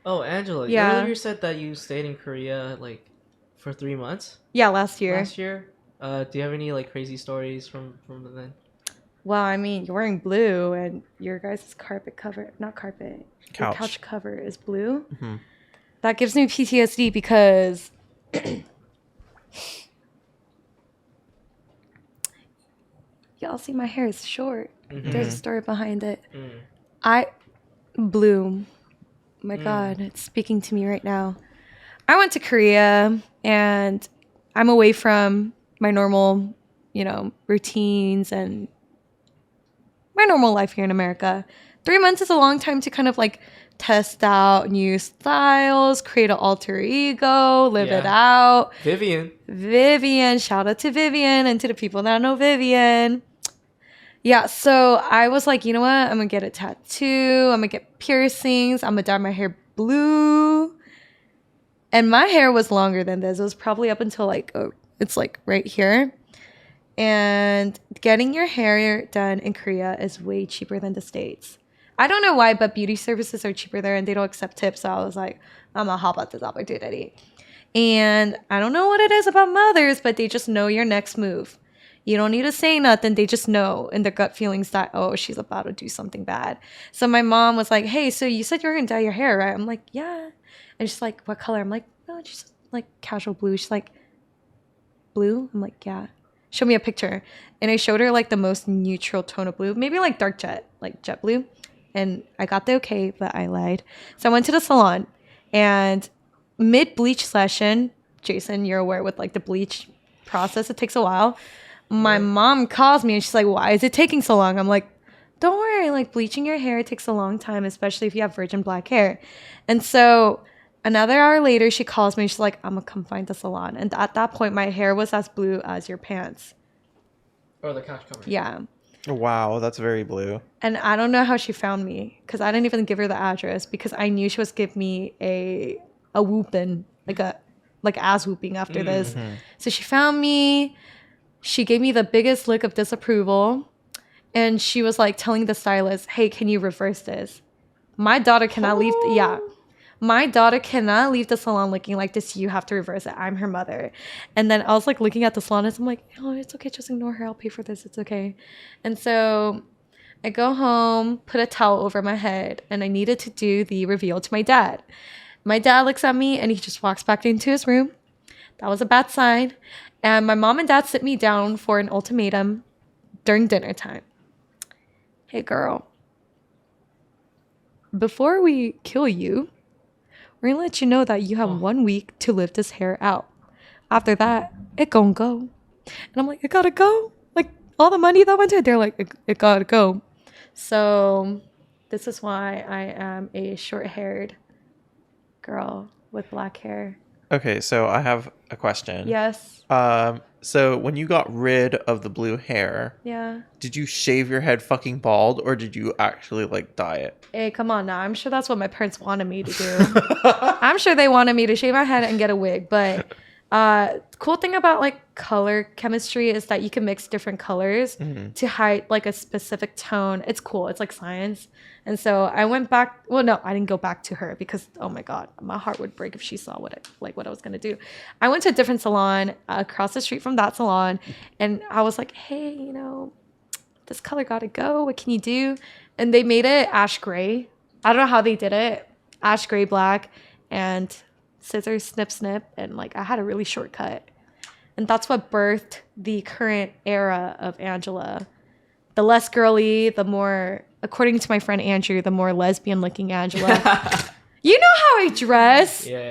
Oh, Angela, you Yeah. earlier said that you stayed in Korea like for 3 months Yeah, last year. last year. Do you have any like crazy stories from then? Well, I mean, you're wearing blue and your guys' carpet cover, not carpet, your Couch. couch cover is blue. Mm-hmm. That gives me PTSD because y'all see my hair is short. Mm-hmm. There's a story behind it. Mm. Blue. My God, it's speaking to me right now. I went to Korea and I'm away from my normal, routines and my normal life here in America. 3 months is a long time to kind of like test out new styles, create an alter ego, live it out. Vivian, shout out to Vivian and to the people that know Vivian. Yeah, so I was like, you know what? I'm gonna get a tattoo. I'm gonna get piercings. I'm gonna dye my hair blue. And my hair was longer than this. It was probably up until it's like right here. And getting your hair done in Korea is way cheaper than the States. I don't know why, but beauty services are cheaper there and they don't accept tips. So I was like, I'm gonna hop at this opportunity. And I don't know what it is about mothers, but they just know your next move. You don't need to say nothing. They just know in their gut feelings that, oh, she's about to do something bad. So my mom was like, hey, so you said you were going to dye your hair, right? I'm like, yeah. And she's like, what color? I'm like, no, just like casual blue. She's like, blue? I'm like, yeah. Show me a picture. And I showed her like the most neutral tone of blue, maybe like dark jet, like jet blue. And I got the okay, but I lied. So I went to the salon and mid-bleach session, Jason, you're aware with like the bleach process, it takes a while. My mom calls me and she's like, why is it taking so long? I'm like, don't worry, like bleaching your hair takes a long time, especially if you have virgin black hair. And so another hour later, she calls me and she's like, I'm gonna come find the salon. And at that point, my hair was as blue as your pants. Or the couch cover. Yeah. Wow, that's very blue. And I don't know how she found me because I didn't even give her the address because I knew she was giving me a whooping, like ass whooping after this. So she found me. She gave me the biggest look of disapproval. And she was like telling the stylist, hey, can you reverse this? My daughter cannot leave. My daughter cannot leave the salon looking like this. You have to reverse it. I'm her mother. And then I was like looking at the salon and I'm like, oh, it's okay. Just ignore her. I'll pay for this. It's okay. And so I go home, put a towel over my head, and I needed to do the reveal to my dad. My dad looks at me and he just walks back into his room. That was a bad sign. And my mom and dad sit me down for an ultimatum during dinner time. Hey, girl, before we kill you, we're gonna let you know that you have 1 week to live this hair out. After that, it gonna go. And I'm like, it gotta go? Like, all the money that went to it, they're like, it gotta go. So this is why I am a short-haired girl with black hair. Okay, so I have a question. Yes. So when you got rid of the blue hair, Yeah. did you shave your head fucking bald or did you actually like dye it? Hey, come on now. I'm sure that's what my parents wanted me to do. I'm sure they wanted me to shave my head and get a wig. But cool thing about like color chemistry is that you can mix different colors to hide like a specific tone. It's cool. It's like science. And so I went back. Well, no, I didn't go back to her because, oh my God, my heart would break if she saw what I was going to do. I went to a different salon across the street from that salon. And I was like, hey, this color got to go. What can you do? And they made it ash gray. I don't know how they did it. Ash gray black and scissors, snip, snip. And like I had a really short cut. And that's what birthed the current era of Angela. The less girly, the more, according to my friend Andrew, the more lesbian looking Angela. You know how I dress. Yeah.